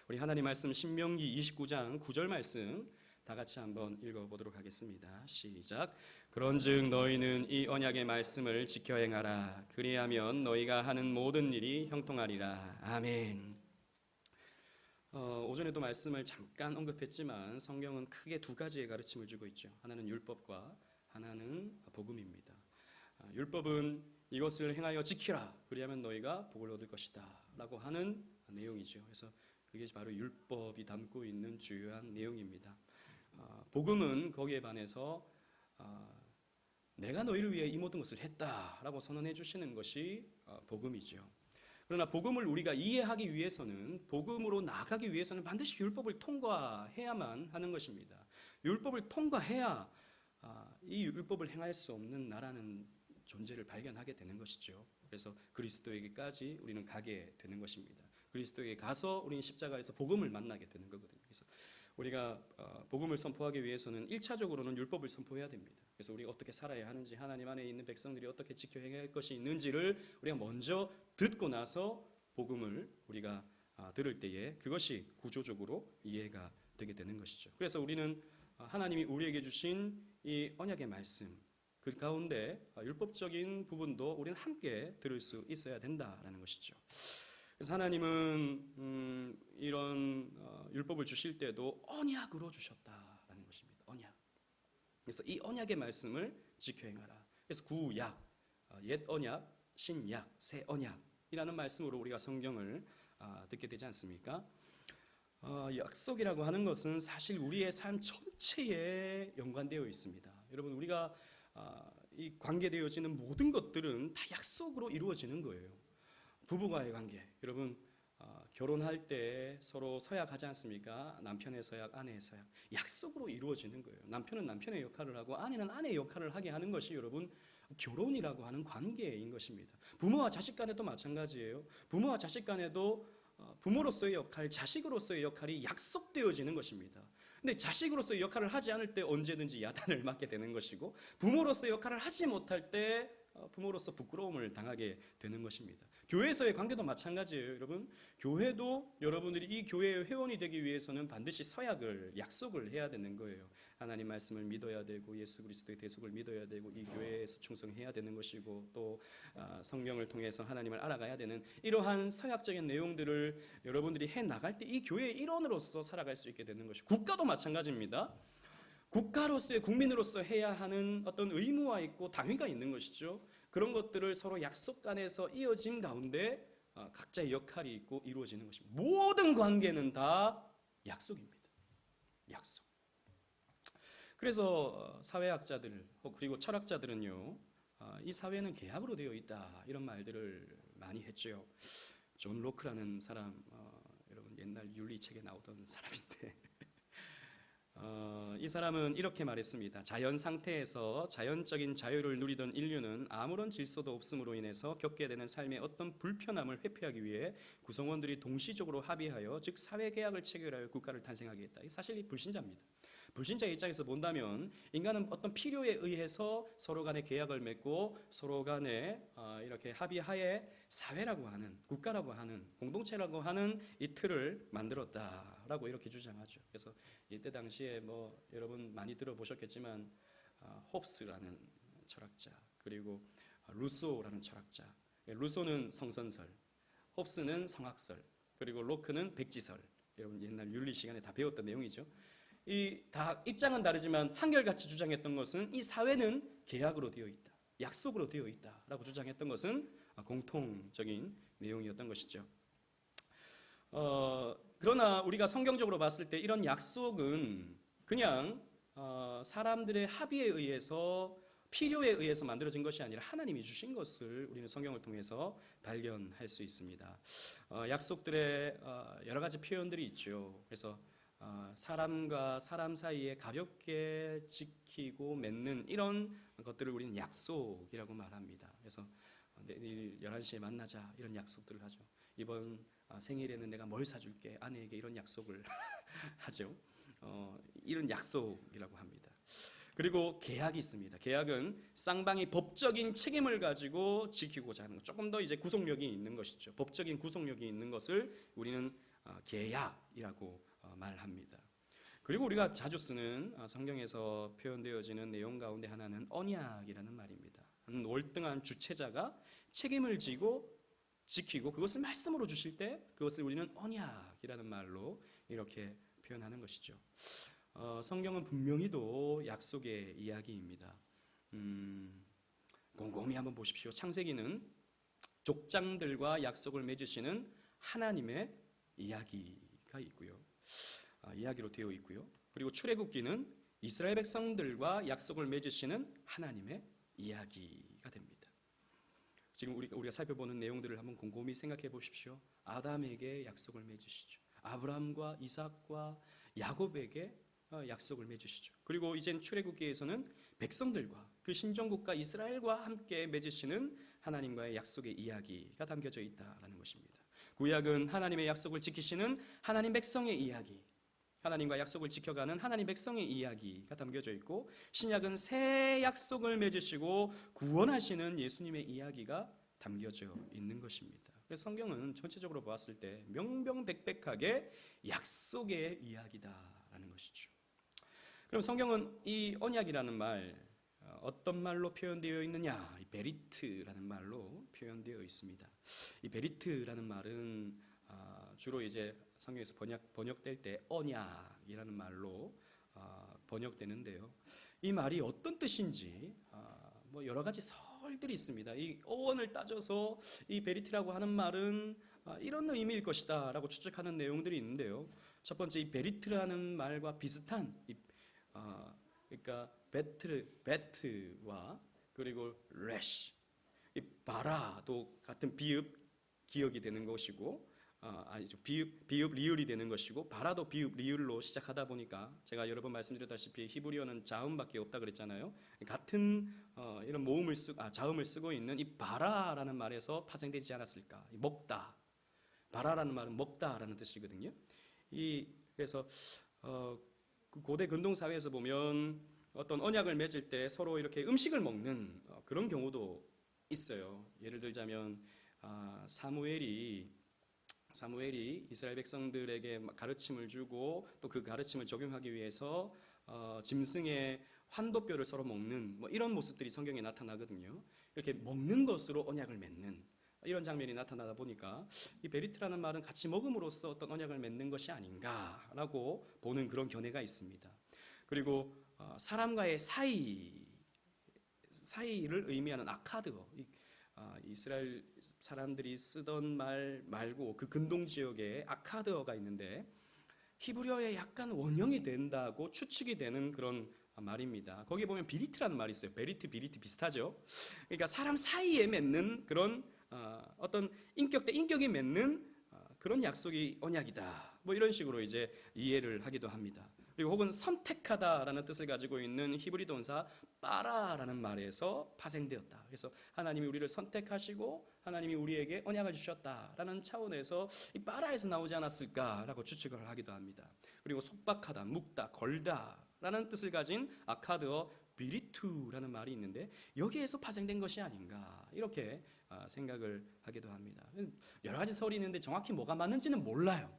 우리 하나님 말씀 신명기 29장 9절 말씀 다 같이 한번 읽어보도록 하겠습니다. 시작. 그런즉 너희는 이 언약의 말씀을 지켜 행하라. 그리하면 너희가 하는 모든 일이 형통하리라. 아멘. 오전에도 말씀을 잠깐 언급했지만 성경은 크게 두 가지의 가르침을 주고 있죠. 하나는 율법과 하나는 복음입니다. 율법은 이것을 행하여 지키라. 그리하면 너희가 복을 얻을 것이다 라고 하는 내용이죠. 그래서 그게 바로 율법이 담고 있는 주요한 내용입니다. 복음은 거기에 반해서 내가 너희를 위해 이 모든 것을 했다라고 선언해 주시는 것이 복음이죠. 그러나 복음을 우리가 이해하기 위해서는, 복음으로 나아가기 위해서는 반드시 율법을 통과해야만 하는 것입니다. 율법을 통과해야 이 율법을 행할 수 없는 나라는 존재를 발견하게 되는 것이죠. 그래서 그리스도에게까지 우리는 가게 되는 것입니다. 그리스도에게 가서 우리는 십자가에서 복음을 만나게 되는 거거든요. 그래서 우리가 복음을 선포하기 위해서는 1차적으로는 율법을 선포해야 됩니다. 그래서 우리가 어떻게 살아야 하는지, 하나님 안에 있는 백성들이 어떻게 지켜 행해야 할 것이 있는지를 우리가 먼저 듣고 나서 복음을 우리가 들을 때에 그것이 구조적으로 이해가 되게 되는 것이죠. 그래서 우리는 하나님이 우리에게 주신 이 언약의 말씀, 그 가운데 율법적인 부분도 우리는 함께 들을 수 있어야 된다라는 것이죠. 그래서 하나님은 이런 율법을 주실 때도 언약으로 주셨다라는 것입니다. 언약. 그래서 이 언약의 말씀을 지켜 행하라. 그래서 구약, 옛 언약, 신약, 새 언약이라는 말씀으로 우리가 성경을 듣게 되지 않습니까? 약속이라고 하는 것은 사실 우리의 삶 전체에 연관되어 있습니다. 여러분, 우리가 이 관계되어지는 모든 것들은 다 약속으로 이루어지는 거예요. 부부와의 관계, 여러분 결혼할 때 서로 서약하지 않습니까? 남편의 서약, 아내의 서약, 약속으로 이루어지는 거예요. 남편은 남편의 역할을 하고 아내는 아내의 역할을 하게 하는 것이 여러분 결혼이라고 하는 관계인 것입니다. 부모와 자식 간에도 마찬가지예요. 부모와 자식 간에도 부모로서의 역할, 자식으로서의 역할이 약속되어지는 것입니다. 근데 자식으로서의 역할을 하지 않을 때 언제든지 야단을 맞게 되는 것이고, 부모로서의 역할을 하지 못할 때 부모로서 부끄러움을 당하게 되는 것입니다. 교회에서의 관계도 마찬가지예요. 여러분, 교회도 여러분들이 이 교회의 회원이 되기 위해서는 반드시 서약을, 약속을 해야 되는 거예요. 하나님 말씀을 믿어야 되고, 예수 그리스도의 대속을 믿어야 되고, 이 교회에서 충성해야 되는 것이고, 또 성경을 통해서 하나님을 알아가야 되는 이러한 서약적인 내용들을 여러분들이 해나갈 때 이 교회의 일원으로서 살아갈 수 있게 되는 것이고, 국가도 마찬가지입니다. 국가로서의, 국민으로서 해야 하는 어떤 의무가 있고 당위가 있는 것이죠. 그런 것들을 서로 약속 간에서 이어진 가운데 각자의 역할이 있고 이루어지는 것입니다. 모든 관계는 다 약속입니다. 약속. 그래서 사회학자들 그리고 철학자들은요, 이 사회는 계약으로 되어 있다, 이런 말들을 많이 했죠. 존 로크라는 사람, 여러분 옛날 윤리책에 나오던 사람인데 이 사람은 이렇게 말했습니다. 자연 상태에서 자연적인 자유를 누리던 인류는 아무런 질서도 없음으로 인해서 겪게 되는 삶의 어떤 불편함을 회피하기 위해 구성원들이 동시적으로 합의하여, 즉 사회계약을 체결하여 국가를 탄생하게 했다. 이 사실 불신자입니다. 불신자의 입장에서 본다면 인간은 어떤 필요에 의해서 서로 간에 계약을 맺고 서로 간에 이렇게 합의하에 사회라고 하는, 국가라고 하는, 공동체라고 하는 이 틀을 만들었다라고 이렇게 주장하죠. 그래서 이때 당시에 여러분 많이 들어보셨겠지만 홉스라는 철학자, 그리고 루소라는 철학자. 루소는 성선설, 홉스는 성학설, 그리고 로크는 백지설. 여러분 옛날 윤리 시간에 다 배웠던 내용이죠. 이 다 입장은 다르지만 한결같이 주장했던 것은 이 사회는 계약으로 되어 있다, 약속으로 되어 있다라고 주장했던 것은 공통적인 내용이었던 것이죠. 그러나 우리가 성경적으로 봤을 때 이런 약속은 그냥 사람들의 합의에 의해서, 필요에 의해서 만들어진 것이 아니라 하나님이 주신 것을 우리는 성경을 통해서 발견할 수 있습니다. 약속들의 여러 가지 표현들이 있죠. 그래서 사람과 사람 사이에 가볍게 지키고 맺는 이런 것들을 우리는 약속이라고 말합니다. 그래서 내일 11시에 만나자, 이런 약속들을 하죠. 이번 생일에는 내가 뭘 사줄게, 아내에게 이런 약속을 하죠. 이런 약속이라고 합니다. 그리고 계약이 있습니다. 계약은 쌍방이 법적인 책임을 가지고 지키고자 하는 것, 조금 더 이제 구속력이 있는 것이죠. 법적인 구속력이 있는 것을 우리는 계약이라고 말합니다. 그리고 우리가 자주 쓰는 성경에서 표현되어지는 내용 가운데 하나는 언약이라는 말입니다. 월등한 주체자가 책임을 지고 지키고 그것을 말씀으로 주실 때 그것을 우리는 언약이라는 말로 이렇게 표현하는 것이죠. 성경은 분명히도 약속의 이야기입니다. 곰곰이 한번 보십시오. 창세기는 족장들과 약속을 맺으시는 하나님의 이야기가 있고요. 이야기로 되어 있고요. 그리고 출애굽기는 이스라엘 백성들과 약속을 맺으시는 하나님의 이야기가 됩니다. 지금 우리가 살펴보는 내용들을 한번 곰곰이 생각해 보십시오. 아담에게 약속을 맺으시죠. 아브라함과 이삭과 야곱에게 약속을 맺으시죠. 그리고 이젠 출애굽기에서는 백성들과 그 신정국가 이스라엘과 함께 맺으시는 하나님과의 약속의 이야기가 담겨져 있다라는 것입니다. 구약은 하나님의 약속을 지키시는 하나님 백성의 이야기, 하나님과 약속을 지켜가는 하나님 백성의 이야기가 담겨져 있고, 신약은 새 약속을 맺으시고 구원하시는 예수님의 이야기가 담겨져 있는 것입니다. 그래서 성경은 전체적으로 보았을 때 명명백백하게 약속의 이야기다라는 것이죠. 그럼 성경은 이 언약이라는 말 어떤 말로 표현되어 있느냐? 이 베리트라는 말로 표현되어 있습니다. 이 베리트라는 말은 주로 이제 성경에서 번역될 때 언약이라는 말로 번역되는데요. 이 말이 어떤 뜻인지 뭐 여러 가지 설들이 있습니다. 이 어원을 따져서 이 베리트라고 하는 말은 이런 의미일 것이다라고 추측하는 내용들이 있는데요. 첫 번째, 이 베리트라는 말과 비슷한 그러니까 베트와 그리고 레시, 이 바라도 같은 기억이 되는 것이고, 아니죠, 비읍 리을이 되는 것이고, 바라도 비읍 리을로 시작하다 보니까 제가 여러 번 말씀드렸다시피 히브리어는 자음밖에 없다 그랬잖아요. 같은 이런 자음을 쓰고 있는 이 바라라는 말에서 파생되지 않았을까? 먹다, 바라라는 말은 먹다라는 뜻이거든요. 그래서 그 고대 근동 사회에서 보면 어떤 언약을 맺을 때 서로 이렇게 음식을 먹는 그런 경우도 있어요. 예를 들자면 사무엘이 이스라엘 백성들에게 가르침을 주고 또 그 가르침을 적용하기 위해서 짐승의 환도뼈를 서로 먹는 뭐 이런 모습들이 성경에 나타나거든요. 이렇게 먹는 것으로 언약을 맺는 이런 장면이 나타나다 보니까 이 베리트라는 말은 같이 먹음으로써 어떤 언약을 맺는 것이 아닌가라고 보는 그런 견해가 있습니다. 그리고 사람과의 사이를 의미하는 아카드어, 이스라엘 사람들이 쓰던 말 말고 그 근동 지역에 아카드어가 있는데 히브리어에 약간 원형이 된다고 추측이 되는 그런 말입니다. 거기에 보면 비리트라는 말이 있어요. 베리트, 비리트 비슷하죠. 그러니까 사람 사이에 맺는 그런 어떤 인격 대 인격이 맺는 그런 약속이 언약이다. 뭐 이런 식으로 이제 이해를 하기도 합니다. 그리고 혹은 선택하다라는 뜻을 가지고 있는 히브리 동사 빠라라는 말에서 파생되었다. 그래서 하나님이 우리를 선택하시고 하나님이 우리에게 언약을 주셨다라는 차원에서 이 빠라에서 나오지 않았을까라고 추측을 하기도 합니다. 그리고 속박하다, 묶다, 걸다라는 뜻을 가진 아카드어 비리투라는 말이 있는데 여기에서 파생된 것이 아닌가 이렇게 생각을 하기도 합니다. 여러 가지 설이 있는데 정확히 뭐가 맞는지는 몰라요.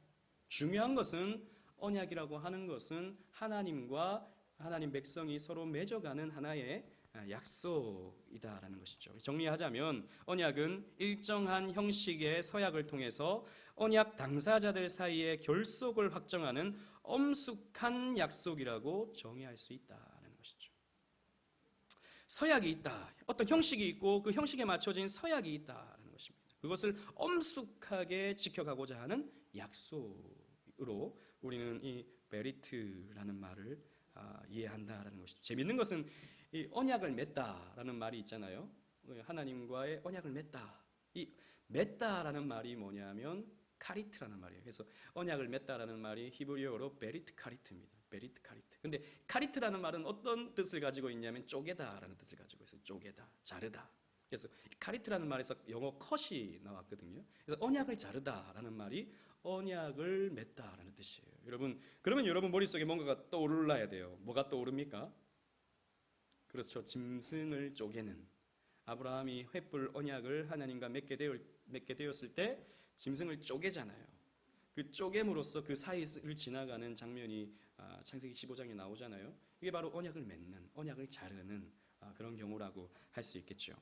중요한 것은 언약이라고 하는 것은 하나님과 하나님 백성이 서로 맺어가는 하나의 약속이다라는 것이죠. 정리하자면 언약은 일정한 형식의 서약을 통해서 언약 당사자들 사이의 결속을 확정하는 엄숙한 약속이라고 정의할 수 있다는 것이죠. 서약이 있다. 어떤 형식이 있고 그 형식에 맞춰진 서약이 있다는 것입니다. 그것을 엄숙하게 지켜가고자 하는 약속으로 우리는 이 베리트라는 말을 이해한다라는 것이죠. 재밌는 것은 이 언약을 맺다라는 말이 있잖아요. 하나님과의 언약을 맺다. 이 맺다라는 말이 뭐냐면 카리트라는 말이에요. 그래서 언약을 맺다라는 말이 히브리어로 베리트 카리트입니다. 베리트 카리트. 근데 카리트라는 말은 어떤 뜻을 가지고 있냐면 쪼개다라는 뜻을 가지고 있어요. 쪼개다, 자르다. 그래서 카리트라는 말에서 영어 컷이 나왔거든요. 그래서 언약을 자르다라는 말이 언약을 맺다라는 뜻이에요. 여러분, 그러면 여러분 머릿속에 뭔가가 떠올라야 돼요. 뭐가 떠오릅니까? 그렇죠. 짐승을 쪼개는. 아브라함이 횃불 언약을 하나님과 맺게 되었을 때 짐승을 쪼개잖아요. 그 쪼갰으로써 그 사이를 지나가는 장면이 창세기 15장에 나오잖아요. 이게 바로 언약을 맺는, 언약을 자르는 그런 경우라고 할 수 있겠죠.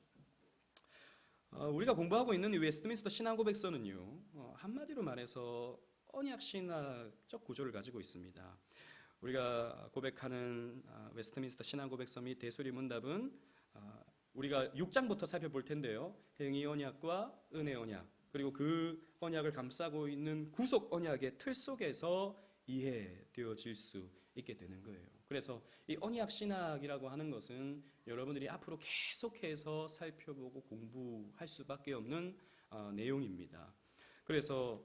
우리가 공부하고 있는 이 웨스트민스터 신앙고백서는요, 한마디로 말해서 언약 신학적 구조를 가지고 있습니다. 우리가 고백하는 웨스트민스터 신앙고백서 및 대소리 문답은 우리가 6장부터 살펴볼 텐데요. 행위 언약과 은혜 언약, 그리고 그 언약을 감싸고 있는 구속 언약의 틀 속에서 이해되어질 수 있게 되는 거예요. 그래서 이 언약 신학이라고 하는 것은 여러분들이 앞으로 계속해서 살펴보고 공부할 수밖에 없는 내용입니다. 그래서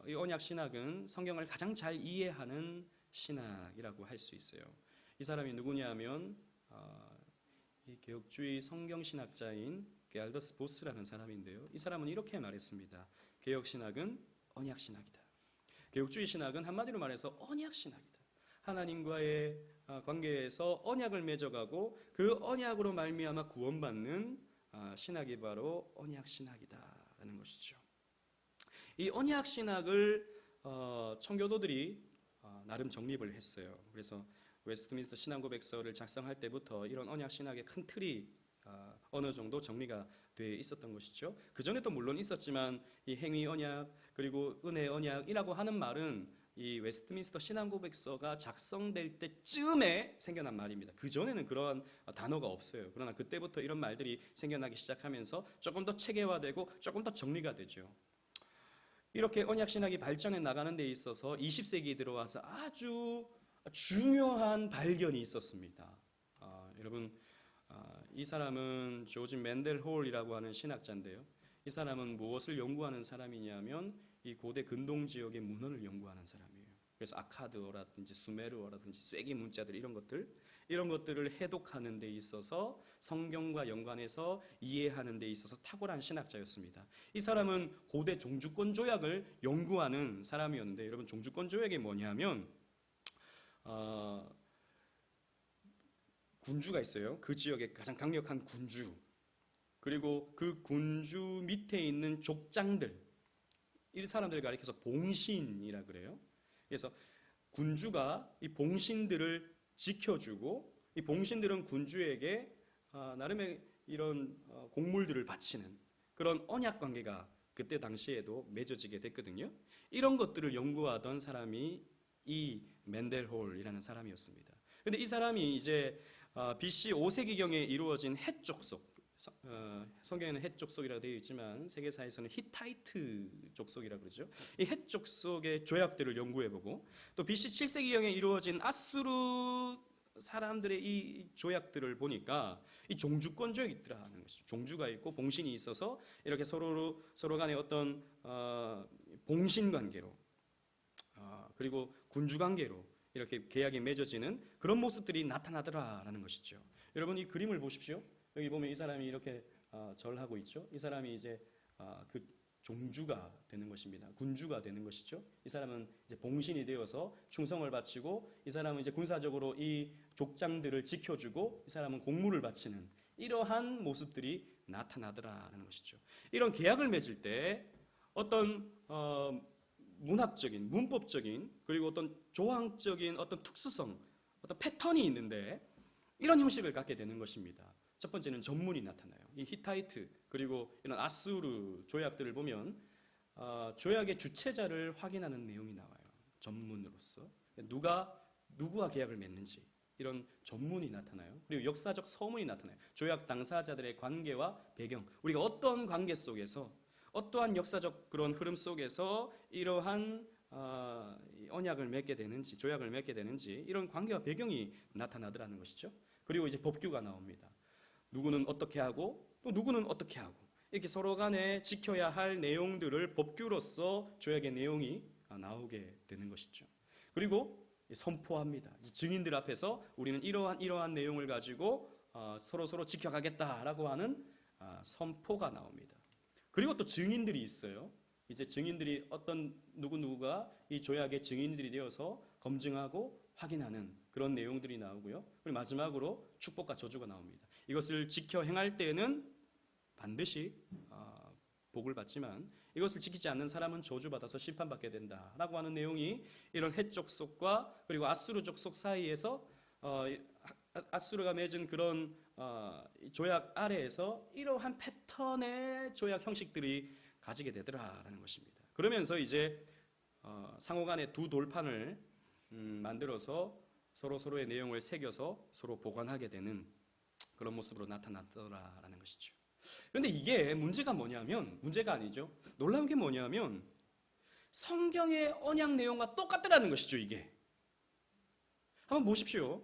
이 언약 신학은 성경을 가장 잘 이해하는 신학이라고 할 수 있어요. 이 사람이 누구냐면 이 개혁주의 성경신학자인 게알더스 보스라는 사람인데요. 이 사람은 이렇게 말했습니다. 개혁신학은 언약신학이다. 개혁주의 신학은 한마디로 말해서 언약신학이다. 하나님과의 관계에서 언약을 맺어가고 그 언약으로 말미암아 구원받는 신학이 바로 언약신학이다라는 것이죠. 이 언약신학을 청교도들이 나름 정립을 했어요. 그래서 웨스트민스터 신앙고백서를 작성할 때부터 이런 언약신학의 큰 틀이 어느 정도 정리가 돼 있었던 것이죠. 그 전에도 물론 있었지만 이 행위 언약 그리고 은혜 언약이라고 하는 말은 이 웨스트민스터 신앙고백서가 작성될 때쯤에 생겨난 말입니다. 그 전에는 그런 단어가 없어요. 그러나 그때부터 이런 말들이 생겨나기 시작하면서 조금 더 체계화되고 조금 더 정리가 되죠. 이렇게 언약신학이 발전해 나가는 데 있어서 20세기에 들어와서 아주 중요한 발견이 있었습니다. 여러분, 이 사람은 조지 맨델 홀이라고 하는 신학자인데요. 이 사람은 무엇을 연구하는 사람이냐면 이 고대 근동 지역의 문헌을 연구하는 사람이에요. 그래서 아카드어라든지 수메르어라든지 쐐기 문자들 이런 것들을 해독하는 데 있어서 성경과 연관해서 이해하는 데 있어서 탁월한 신학자였습니다. 이 사람은 고대 종주권 조약을 연구하는 사람이었는데 여러분 종주권 조약이 뭐냐면 군주가 있어요. 그 지역에 가장 강력한 군주 그리고 그 군주 밑에 있는 족장들 이 사람들을 가리켜서 봉신이라 그래요. 그래서 군주가 이 봉신들을 지켜주고 이 봉신들은 군주에게 나름의 이런 곡물들을 바치는 그런 언약 관계가 그때 당시에도 맺어지게 됐거든요. 이런 것들을 연구하던 사람이 이 맨델홀이라는 사람이었습니다. 그런데 이 사람이 이제 BC 5세기경에 이루어진 헷 족속, 성경에는 헷 족속이라고 되어 있지만 세계사에서는 히타이트 족속이라고 그러죠. 이 헷 족속의 조약들을 연구해보고 또 BC 7세기경에 이루어진 아수르 사람들의 이 조약들을 보니까 이 종주권 조약이 있더라는 것이죠. 종주가 있고 봉신이 있어서 이렇게 서로 간의 어떤 봉신 관계로 그리고 군주 관계로 이렇게 계약이 맺어지는 그런 모습들이 나타나더라라는 것이죠. 여러분 이 그림을 보십시오. 여기 보면 이 사람이 이렇게 절하고 있죠. 이 사람이 이제 그 종주가 되는 것입니다. 군주가 되는 것이죠. 이 사람은 이제 봉신이 되어서 충성을 바치고 이 사람은 이제 군사적으로 이 족장들을 지켜주고 이 사람은 공물을 바치는 이러한 모습들이 나타나더라라는 것이죠. 이런 계약을 맺을 때 어떤 문학적인, 문법적인 그리고 어떤 조항적인 어떤 특수성, 어떤 패턴이 있는데 이런 형식을 갖게 되는 것입니다. 첫 번째는 전문이 나타나요. 이 히타이트 그리고 이런 아수르 조약들을 보면 조약의 주체자를 확인하는 내용이 나와요. 전문으로서 누구와 계약을 맺는지 이런 전문이 나타나요. 그리고 역사적 서문이 나타나요. 조약 당사자들의 관계와 배경, 우리가 어떤 관계 속에서 어떠한 역사적 그런 흐름 속에서 이러한 언약을 맺게 되는지 조약을 맺게 되는지 이런 관계와 배경이 나타나더라는 것이죠. 그리고 이제 법규가 나옵니다. 누구는 어떻게 하고 또 누구는 어떻게 하고 이렇게 서로 간에 지켜야 할 내용들을 법규로서 조약의 내용이 나오게 되는 것이죠. 그리고 선포합니다. 증인들 앞에서 우리는 이러한 내용을 가지고 서로 지켜가겠다라고 하는 선포가 나옵니다. 그리고 또 증인들이 있어요. 이제 증인들이 어떤 누구가 이 조약의 증인들이 되어서 검증하고 확인하는 그런 내용들이 나오고요. 그리고 마지막으로 축복과 저주가 나옵니다. 이것을 지켜 행할 때에는 반드시 복을 받지만 이것을 지키지 않는 사람은 저주받아서 심판받게 된다라고 하는 내용이 이런 헷 족속과 그리고 아수르 족속 사이에서 아수르가 맺은 그런 조약 아래에서 이러한 패턴의 조약 형식들이 가지게 되더라라는 것입니다. 그러면서 이제 상호간에 두 돌판을 만들어서 서로의 내용을 새겨서 서로 보관하게 되는 그런 모습으로 나타났더라라는 것이죠. 그런데 이게 문제가 아니죠. 놀라운 게 뭐냐면 성경의 언약 내용과 똑같더라는 것이죠. 이게 한번 보십시오.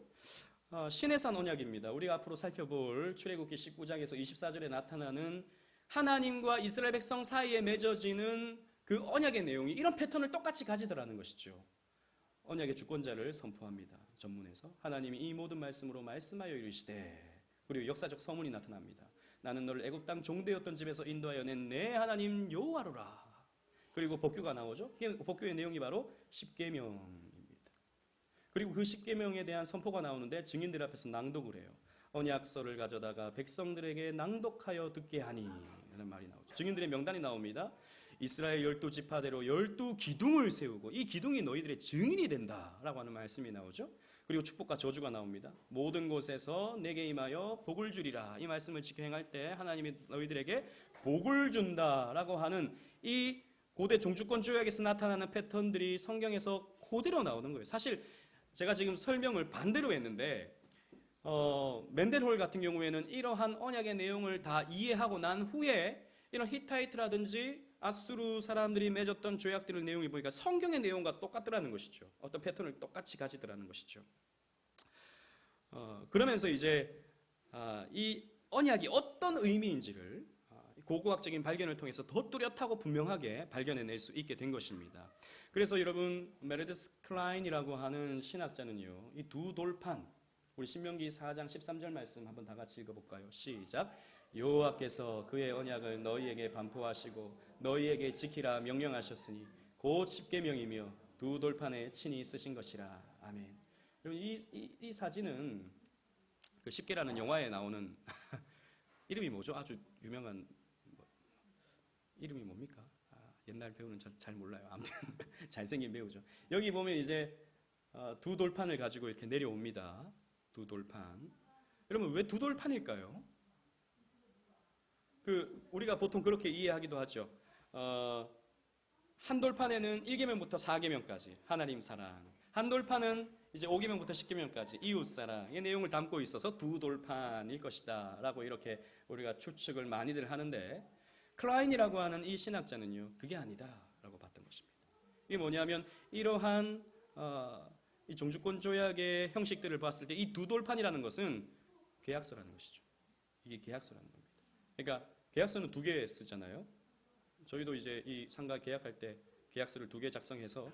시내산 언약입니다. 우리가 앞으로 살펴볼 출애굽기 19장에서 24절에 나타나는 하나님과 이스라엘 백성 사이에 맺어지는 그 언약의 내용이 이런 패턴을 똑같이 가지더라는 것이죠. 언약의 주권자를 선포합니다. 전문에서 하나님이 이 모든 말씀으로 말씀하여 이르시되, 그리고 역사적 서문이 나타납니다. 나는 너를 애굽 땅 종되었던 집에서 인도하여 낸 내 하나님 여호와로라. 그리고 복규가 나오죠. 복규의 내용이 바로 십계명입니다. 그리고 그 십계명에 대한 선포가 나오는데 증인들 앞에서 낭독을 해요. 언약서를 가져다가 백성들에게 낭독하여 듣게 하니 라는 말이 나오죠. 증인들의 명단이 나옵니다. 이스라엘 12지파대로 12기둥을 세우고 이 기둥이 너희들의 증인이 된다라고 하는 말씀이 나오죠. 그리고 축복과 저주가 나옵니다. 모든 곳에서 내게 임하여 복을 주리라. 이 말씀을 지켜 행할 때 하나님이 너희들에게 복을 준다라고 하는 이 고대 종주권 조약에서 나타나는 패턴들이 성경에서 그대로 나오는 거예요. 사실 제가 지금 설명을 반대로 했는데 맨델홀 같은 경우에는 이러한 언약의 내용을 다 이해하고 난 후에 이런 히타이트라든지 아수르 사람들이 맺었던 조약들의 내용이 보니까 성경의 내용과 똑같더라는 것이죠. 어떤 패턴을 똑같이 가지더라는 것이죠. 그러면서 이제 이 언약이 어떤 의미인지를 고고학적인 발견을 통해서 더 뚜렷하고 분명하게 발견해낼 수 있게 된 것입니다. 그래서 여러분 메르디스 클라인이라고 하는 신학자는요, 이 두 돌판, 우리 신명기 4장 13절 말씀 한번 다 같이 읽어볼까요? 시작. 여호와께서 그의 언약을 너희에게 반포하시고 너희에게 지키라 명령하셨으니 곧 십계명이며 두 돌판에 친히 쓰신 것이라. 아멘. 이 사진은 그 십계라는 영화에 나오는 이름이 뭐죠? 아주 유명한 이름이 뭡니까? 옛날 배우는 잘 몰라요. 아무튼 잘생긴 배우죠. 여기 보면 이제 두 돌판을 가지고 이렇게 내려옵니다. 두 돌판. 여러분 왜 두 돌판일까요? 우리가 보통 그렇게 이해하기도 하죠. 한 돌판에는 1계명부터 4계명까지 하나님 사랑, 한 돌판은 이제 5계명부터 10계명까지 이웃 사랑의 내용을 담고 있어서 두 돌판일 것이다 라고 이렇게 우리가 추측을 많이들 하는데, 클라인이라고 하는 이 신학자는요, 그게 아니다 라고 봤던 것입니다. 이게 뭐냐면 이러한 이 종주권 조약의 형식들을 봤을 때 이 두 돌판이라는 것은 계약서라는 것이죠. 이게 계약서라는 겁니다. 그러니까 계약서는 2개 쓰잖아요. 저희도 이제 이 상가 계약할 때 계약서를 2개 작성해서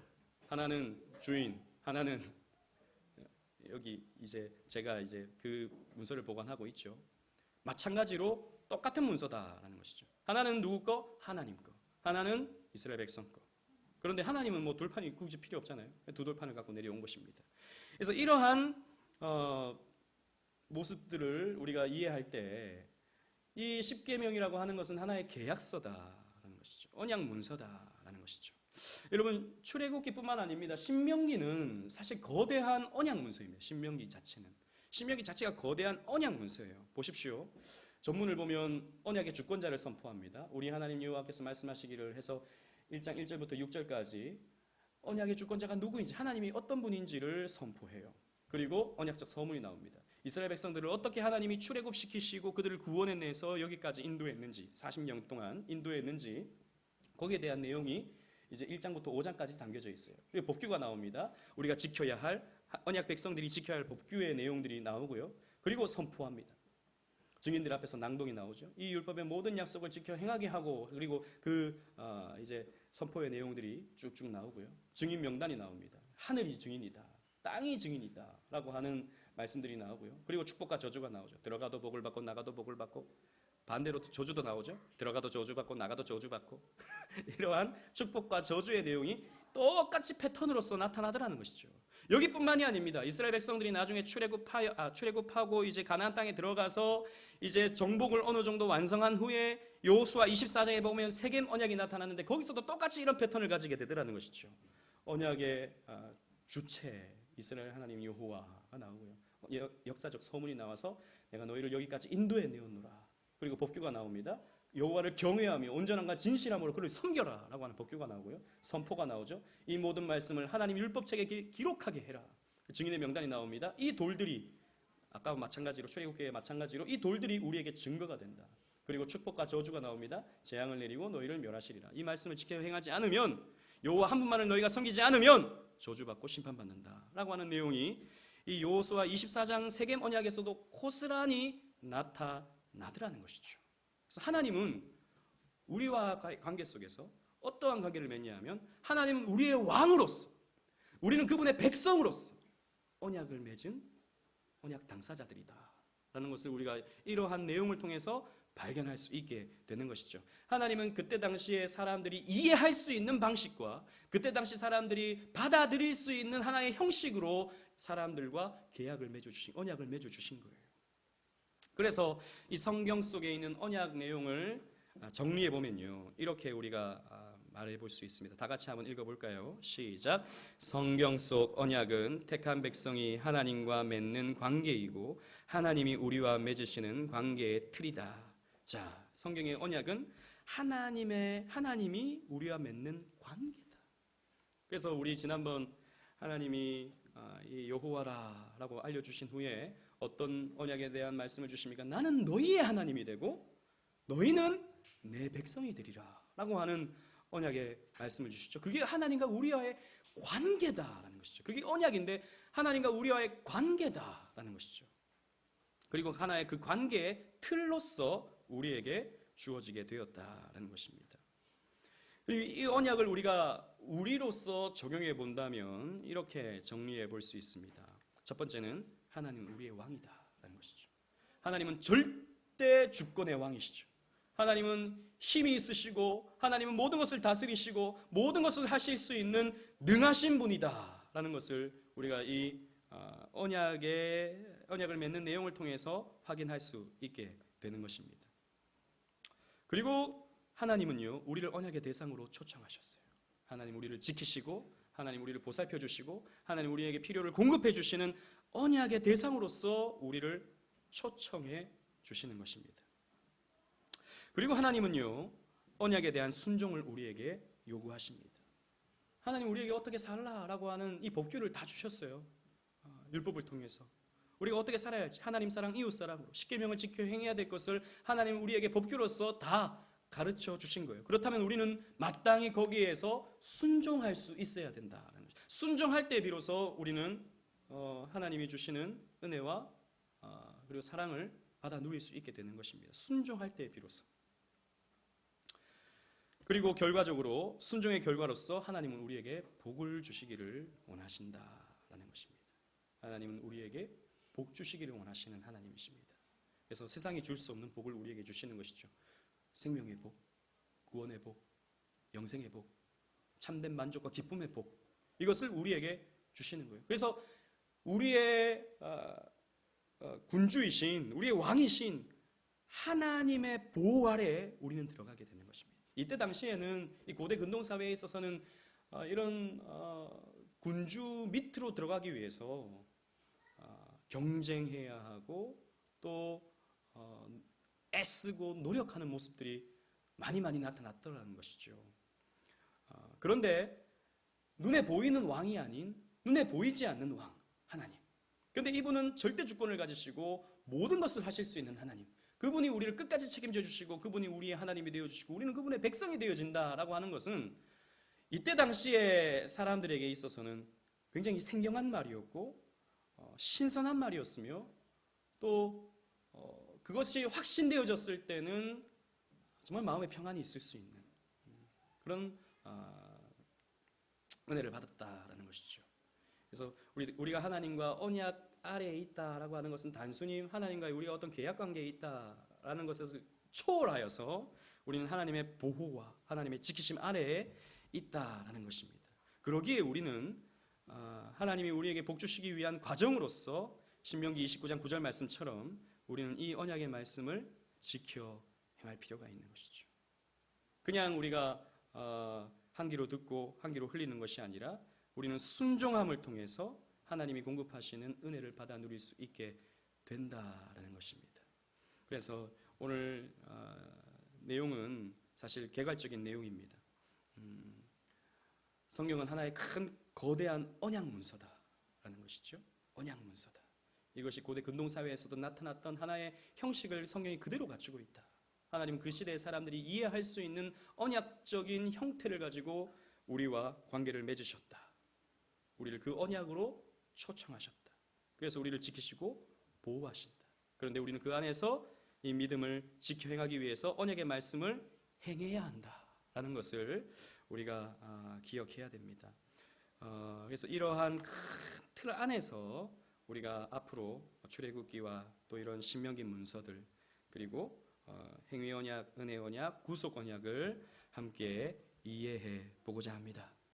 하나는 주인, 하나는 여기 이제 제가 이제 그 문서를 보관하고 있죠. 마찬가지로 똑같은 문서다라는 것이죠. 하나는 누구 거? 하나님 거. 하나는 이스라엘 백성 거. 그런데 하나님은 뭐 돌판이 굳이 필요 없잖아요. 두 돌판을 갖고 내려온 것입니다. 그래서 이러한 모습들을 우리가 이해할 때 이 십계명이라고 하는 것은 하나의 계약서다라는 것이죠. 언약 문서다라는 것이죠. 여러분 출애굽기뿐만 아닙니다. 신명기는 사실 거대한 언약 문서입니다. 신명기 자체가 거대한 언약 문서예요. 보십시오. 전문을 보면 언약의 주권자를 선포합니다. 우리 하나님 여호와께서 말씀하시기를 해서 1장 1절부터 6절까지 언약의 주권자가 누구인지, 하나님이 어떤 분인지를 선포해요. 그리고 언약적 서문이 나옵니다. 이스라엘 백성들을 어떻게 하나님이 출애굽시키시고 그들을 구원해내서 여기까지 인도했는지, 40년 동안 인도했는지, 거기에 대한 내용이 이제 1장부터 5장까지 담겨져 있어요. 그리고 법규가 나옵니다. 우리가 지켜야 할, 언약 백성들이 지켜야 할 법규의 내용들이 나오고요. 그리고 선포합니다. 증인들 앞에서 낭독이 나오죠. 이 율법의 모든 약속을 지켜 행하게 하고, 그리고 이제 선포의 내용들이 쭉쭉 나오고요. 증인 명단이 나옵니다. 하늘이 증인이다, 땅이 증인이다 라고 하는 말씀들이 나오고요. 그리고 축복과 저주가 나오죠. 들어가도 복을 받고 나가도 복을 받고, 반대로 저주도 나오죠. 들어가도 저주받고 나가도 저주받고 이러한 축복과 저주의 내용이 똑같이 패턴으로서 나타나더라는 것이죠. 여기뿐만이 아닙니다. 이스라엘 백성들이 나중에 출애굽하고 이제 가나안 땅에 들어가서 이제 정복을 어느 정도 완성한 후에 여호수아 24장에 보면 세겜 언약이 나타나는데 거기서도 똑같이 이런 패턴을 가지게 되더라는 것이죠. 언약의 주체 이스라엘 하나님 여호와가 나오고요. 역사적 서문이 나와서 내가 너희를 여기까지 인도해 내었노라. 그리고 법규가 나옵니다. 여호와를 경외하며 온전함과 진실함으로 그를 섬겨라 라고 하는 법규가 나오고요. 선포가 나오죠. 이 모든 말씀을 하나님 율법책에 기록하게 해라. 증인의 명단이 나옵니다. 이 돌들이 아까 마찬가지로 출애굽기에 마찬가지로 이 돌들이 우리에게 증거가 된다. 그리고 축복과 저주가 나옵니다. 재앙을 내리고 너희를 멸하시리라. 이 말씀을 지켜 행하지 않으면 여호와 한 분만을 너희가 섬기지 않으면 저주받고 심판받는다 라고 하는 내용이 이 여호수아 24장 세겜 언약에서도 고스란히 나타나더라는 것이죠. 그래서 하나님은 우리와 관계 속에서 어떠한 관계를 맺냐면 하나님은 우리의 왕으로서 우리는 그분의 백성으로서 언약을 맺은 언약 당사자들이다 라는 것을 우리가 이러한 내용을 통해서 발견할 수 있게 되는 것이죠. 하나님은 그때 당시에 사람들이 이해할 수 있는 방식과 그때 당시 사람들이 받아들일 수 있는 하나의 형식으로 사람들과 계약을 맺어주신 언약을 맺어주신 거예요. 그래서 이 성경 속에 있는 언약 내용을 정리해 보면요, 이렇게 우리가 말해 볼 수 있습니다. 다 같이 한번 읽어볼까요? 시작. 성경 속 언약은 택한 백성이 하나님과 맺는 관계이고 하나님이 우리와 맺으시는 관계의 틀이다. 자, 성경의 언약은 하나님이 우리와 맺는 관계다. 그래서 우리 지난번 하나님이 이 여호와라라고 알려주신 후에 어떤 언약에 대한 말씀을 주십니까? 나는 너희의 하나님이 되고 너희는 내 백성이 되리라 라고 하는 언약의 말씀을 주시죠. 그게 하나님과 우리와의 관계다라는 것이죠. 그게 언약인데 하나님과 우리와의 관계다라는 것이죠. 그리고 하나의 그 관계의 틀로서 우리에게 주어지게 되었다라는 것입니다. 이 언약을 우리가 우리로서 적용해 본다면 이렇게 정리해 볼 수 있습니다. 첫 번째는 하나님은 우리의 왕이다라는 것이죠. 하나님은 절대 주권의 왕이시죠. 하나님은 힘이 있으시고 하나님은 모든 것을 다스리시고 모든 것을 하실 수 있는 능하신 분이다라는 것을 우리가 이 언약을 맺는 내용을 통해서 확인할 수 있게 되는 것입니다. 그리고 하나님은요, 우리를 언약의 대상으로 초청하셨어요. 하나님 우리를 지키시고 하나님 우리를 보살펴 주시고 하나님 우리에게 필요를 공급해 주시는 언약의 대상으로서 우리를 초청해 주시는 것입니다. 그리고 하나님은요, 언약에 대한 순종을 우리에게 요구하십니다. 하나님 우리에게 어떻게 살라라고 하는 이 법규를 다 주셨어요. 율법을 통해서 우리가 어떻게 살아야 할지, 하나님 사랑 이웃 사랑으로 십계명을 지켜 행해야 될 것을 하나님 우리에게 법규로서 다 가르쳐 주신 거예요. 그렇다면 우리는 마땅히 거기에서 순종할 수 있어야 된다는 거죠. 순종할 때 비로소 우리는 하나님이 주시는 은혜와 그리고 사랑을 받아 누릴 수 있게 되는 것입니다. 순종할 때 비로소. 그리고 결과적으로 순종의 결과로서 하나님은 우리에게 복을 주시기를 원하신다라는 것입니다. 하나님은 우리에게 복 주시기를 원하시는 하나님이십니다. 그래서 세상이 줄 수 없는 복을 우리에게 주시는 것이죠. 생명의 복, 구원의 복, 영생의 복, 참된 만족과 기쁨의 복, 이것을 우리에게 주시는 거예요. 그래서 우리의 군주이신, 우리의 왕이신 하나님의 보호 아래에 우리는 들어가게 되는 것입니다. 이때 당시에는 이 고대 근동 사회에 있어서는 이런 군주 밑으로 들어가기 위해서 경쟁해야 하고 또 애쓰고 노력하는 모습들이 많이 나타났더라는 것이죠. 그런데 눈에 보이는 왕이 아닌 눈에 보이지 않는 왕, 하나님. 그런데 이분은 절대 주권을 가지시고 모든 것을 하실 수 있는 하나님. 그분이 우리를 끝까지 책임져 주시고 그분이 우리의 하나님이 되어주시고 우리는 그분의 백성이 되어진다라고 하는 것은 이때 당시에 사람들에게 있어서는 굉장히 생경한 말이었고 신선한 말이었으며 또 그것이 확신되어졌을 때는 정말 마음의 평안이 있을 수 있는 그런 은혜를 받았다라는 것이죠. 그래서 우리가 하나님과 언약 아래에 있다라고 하는 것은 단순히 하나님과 우리가 어떤 계약 관계에 있다라는 것에서 초월하여서 우리는 하나님의 보호와 하나님의 지키심 아래에 있다라는 것입니다. 그러기에 우리는 하나님이 우리에게 복 주시기 위한 과정으로서 신명기 29장 9절 말씀처럼 우리는 이 언약의 말씀을 지켜 행할 필요가 있는 것이죠. 그냥 우리가 한 귀로 듣고 한 귀로 흘리는 것이 아니라 우리는 순종함을 통해서 하나님이 공급하시는 은혜를 받아 누릴 수 있게 된다라는 것입니다. 그래서 오늘 내용은 사실 개괄적인 내용입니다. 성경은 하나의 큰 거대한 언약 문서다라는 것이죠. 언약 문서다. 이것이 고대 근동 사회에서도 나타났던 하나의 형식을 성경이 그대로 갖추고 있다. 하나님은 그 시대의 사람들이 이해할 수 있는 언약적인 형태를 가지고 우리와 관계를 맺으셨다. 우리를 그 언약으로 초청하셨다. 그래서 우리를 지키시고 보호하신다. 그런데 우리는 그 안에서 이 믿음을 지켜 행하기 위해서 언약의 말씀을 행해야 한다라는 것을 우리가 기억해야 됩니다. 그래서 이러한 큰 틀 안에서 우리가 앞으로 출애굽기와 또 이런 신명기 문서들 그리고 행위 언약, 은혜 언약, 구속 언약을 함께 이해해 보고자 합니다.